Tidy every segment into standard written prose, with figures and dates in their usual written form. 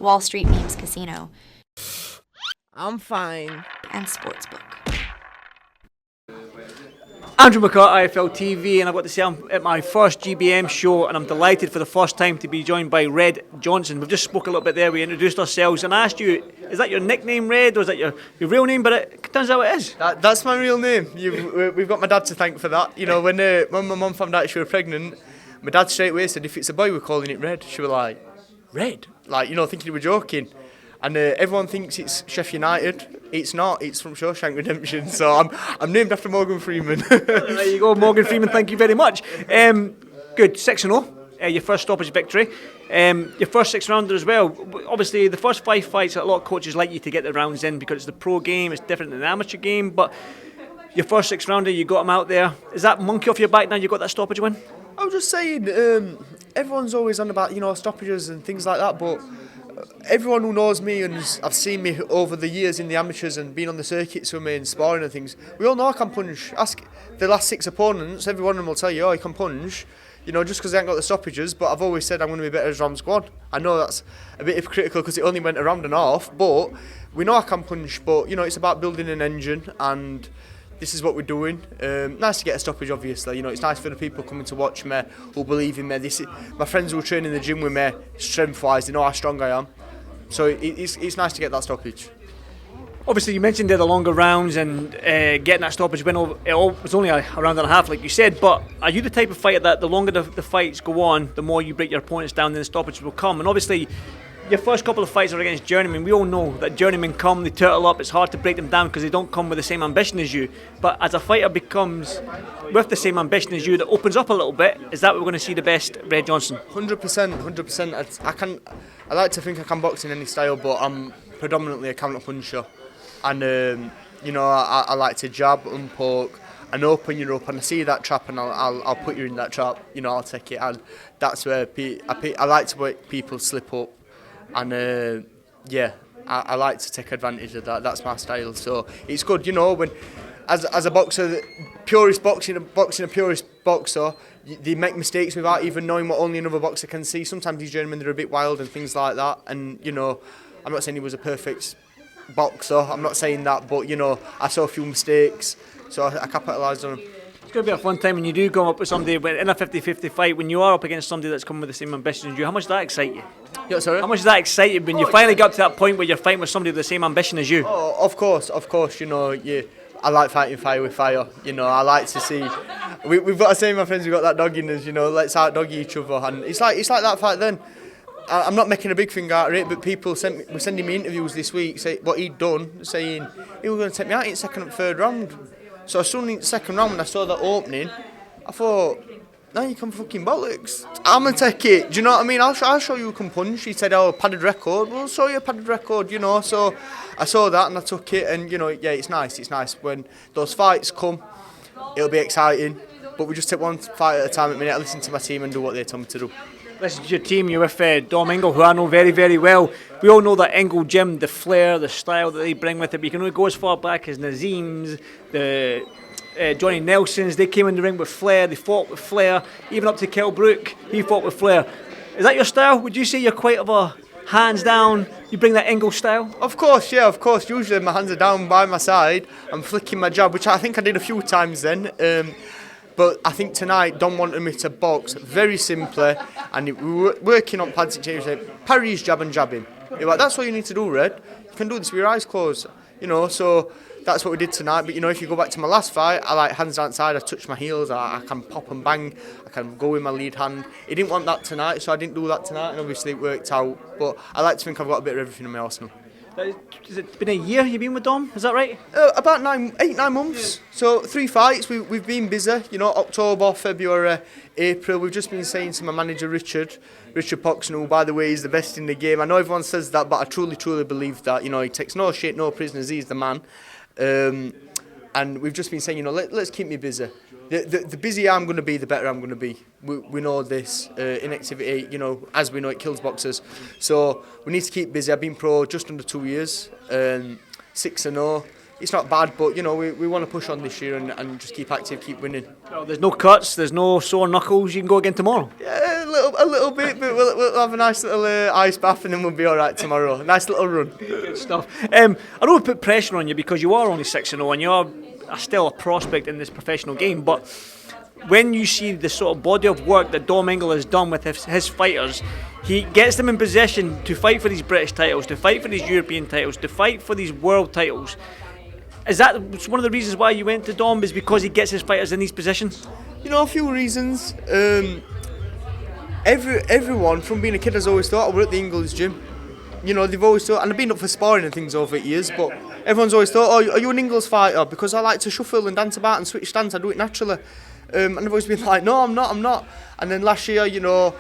Wall Street Memes Casino, I'm fine. and Sportsbook. Andrew McCart, IFLTV, and I've got to say I'm at my first GBM show, and I'm delighted for the first time to be joined by Red Johnson. We've just spoke a little bit there, we introduced ourselves, and I asked you, is that your nickname, Red, or is that your real name? But it turns out it is. That's my real name. We've got my dad to thank for that. You know, when my mum found out she was pregnant, my dad straight away said, if it's a boy, we're calling it Red. She was like, Red? Like, you know, thinking we were joking. And everyone thinks it's Sheffield United. It's not. It's from Shawshank Redemption. So I'm named after Morgan Freeman. There you go, Morgan Freeman. Thank you very much. Good, 6-0. Your first stoppage victory. Your first six-rounder as well. Obviously, the first 5 fights, a lot of coaches like you to get the rounds in because it's the pro game. It's different than the amateur game. But your first six-rounder, you got him out there. Is that monkey off your back now? You got that stoppage win? I was just saying, everyone's always on about, you know, stoppages and things like that, but everyone who knows me and have seen me over the years in the amateurs and been on the circuits with me and sparring and things, we all know I can punch. Ask the last 6 opponents, every one of them will tell you, oh, I can punch, you know, just because I ain't got the stoppages, but I've always said I'm going to be better as round squad. I know that's a bit hypocritical because it only went a round and a half, but we know I can punch, but, you know, it's about building an engine, and this is what we're doing. Nice to get a stoppage, obviously. You know, it's nice for the people coming to watch me who believe in me. My friends who train in the gym with me, strength-wise, they know how strong I am. So it's nice to get that stoppage. Obviously, you mentioned there the longer rounds and getting that stoppage win. It was only a round and a half, like you said. But are you the type of fighter that the longer the fights go on, the more you break your opponents down, then the stoppage will come? And obviously, your first couple of fights are against journeymen. We all know that journeymen come, they turtle up. It's hard to break them down because they don't come with the same ambition as you. But as a fighter becomes with the same ambition as you, that opens up a little bit. Is that what we're going to see the best Red Johnson? 100%. I like to think I can box in any style, but I'm predominantly a counter puncher. And you know, I like to jab and poke and open you up, and I see that trap, and I'll put you in that trap. You know, I'll take it, and that's where I like to make people slip up. And I like to take advantage of that. That's my style. So it's good, you know, when as a boxer, purist boxing a purist boxer, they make mistakes without even knowing what only another boxer can see. Sometimes these journeymen, they're a bit wild and things like that. And you know, I'm not saying he was a perfect boxer. I'm not saying that, but you know, I saw a few mistakes, so I capitalised on them. It's going to be a fun time when you do come up with somebody in a 50-50 fight, when you are up against somebody that's coming with the same ambition as you. How much does that excite you? Yeah, sorry? How much does that excite you when you finally get up to that point where you're fighting with somebody with the same ambition as you? Oh, of course, you know, I like fighting fire with fire, you know, I like to see, we've got to say, my friends, we've got that dog in us, you know, let's out-doggy each other, and it's like that fight then. I'm not making a big thing out of it, but people were sending me interviews this week, say what he'd done, saying he was going to take me out in second and third round. So as soon as the second round, when I saw that opening, I thought, now you can fucking bollocks. I'm going to take it. Do you know what I mean? I'll show you who can punch. He said, oh, padded record. Well, I'll show you a padded record, you know. So I saw that and I took it. And, you know, yeah, it's nice. It's nice when those fights come. It'll be exciting. But we just take one fight at a time at the minute. I listen to my team and do what they tell me to do. Listen to your team, you're with Dom Ingle, who I know very, very well. We all know that Ingle gym, the flair, the style that they bring with it. But you can only go as far back as Nazim's, the Johnny Nelson's. They came in the ring with flair, they fought with flair. Even up to Kell Brook, he fought with flair. Is that your style? Would you say you're quite of a hands down, you bring that Ingle style? Of course, yeah, of course. Usually my hands are down by my side. I'm flicking my jab, which I think I did a few times then. But I think tonight Don wanted me to box very simply, and we were working on pad situation. Parries, jab and jabbing. You're like, that's what you need to do, Red. You can do this with your eyes closed, you know. So that's what we did tonight. But you know, if you go back to my last fight, I like hands outside. I touch my heels. I can pop and bang. I can go with my lead hand. He didn't want that tonight, so I didn't do that tonight, and obviously it worked out. But I like to think I've got a bit of everything in my arsenal. Has it been a year you've been with Dom? Is that right? About 8-9 months. So 3 fights. We've been busy. You know, October, February, April. We've just been saying to my manager Richard Poxon, who by the way is the best in the game. I know everyone says that, but I truly believe that. You know, he takes no shit, no prisoners. He's the man. And we've just been saying, you know, let's keep me busy. The busier I'm going to be, the better I'm going to be. We know this. Inactivity, you know, as we know, it kills boxers. So we need to keep busy. I've been pro just under 2 years, 6-0. It's not bad, but, you know, we want to push on this year and just keep active, keep winning. Well, there's no cuts, there's no sore knuckles. You can go again tomorrow. Yeah, a little bit, but we'll have a nice little ice bath and then we'll be all right tomorrow. Nice little run. Good stuff. I don't want to put pressure on you because you are only 6-0 and you are still a prospect in this professional game, but when you see the sort of body of work that Dom Ingle has done with his fighters, he gets them in position to fight for these British titles, to fight for these European titles, to fight for these world titles. Is that one of the reasons why you went to Dom, is because he gets his fighters in these positions? You know, a few reasons. Everyone from being a kid has always thought I work at the Ingle's gym. You know, they've always thought, and I've been up for sparring and things over the years, but everyone's always thought, oh, are you an Ingle's fighter? Because I like to shuffle and dance about and switch stance, I do it naturally. And I've always been like, no, I'm not. And then last year, you know,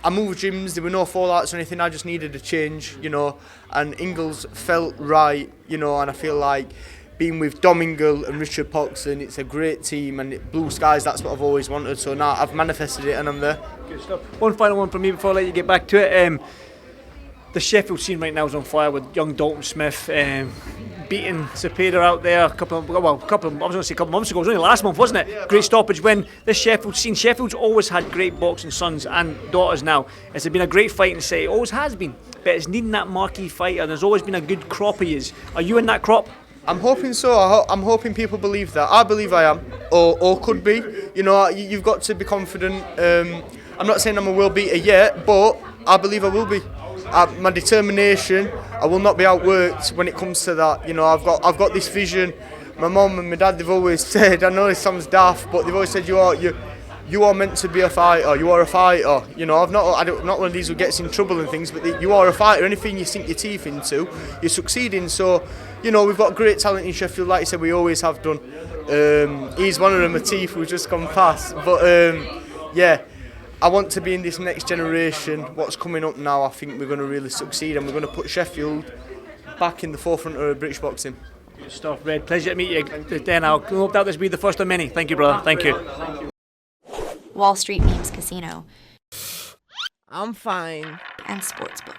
I moved gyms, there were no fallouts or anything, I just needed a change, you know, and Ingle's felt right, you know, and I feel like being with Dom Ingle and Richard Poxon, it's a great team, and blue skies, that's what I've always wanted, so now I've manifested it and I'm there. Good stuff. One final one from me before I let you get back to it. The Sheffield scene right now is on fire with young Dalton Smith beating Cepeda out there a couple of months ago. It was only last month, wasn't it? Yeah, great stoppage win. This Sheffield scene, Sheffield's always had great boxing sons and daughters now. It's been a great fighting city, it always has been, but it's needing that marquee fighter. There's always been a good crop of yous. Are you in that crop? I'm hoping so. I'm hoping people believe that. I believe I am, or could be. You know, you've got to be confident. I'm not saying I'm a world beater yet, but I believe I will be. My determination, I will not be outworked when it comes to that. You know, I've got this vision. My mum and my dad, they've always said, I know this sounds daft, but they've always said you are meant to be a fighter. You are a fighter. You know, I'm not one of these who gets in trouble and things, but you are a fighter. Anything you sink your teeth into, you're succeeding. So, you know, we've got great talent in Sheffield, like you said, we always have done. He's one of them, Matif, who's just gone past. But yeah, I want to be in this next generation. What's coming up now, I think we're going to really succeed, and we're going to put Sheffield back in the forefront of British boxing. Good stuff, Red. Pleasure to meet you then. I hope that this will be the first of many. Thank you, brother. Thank you. Wall Street Memes Casino. I'm fine. And Sportsbook.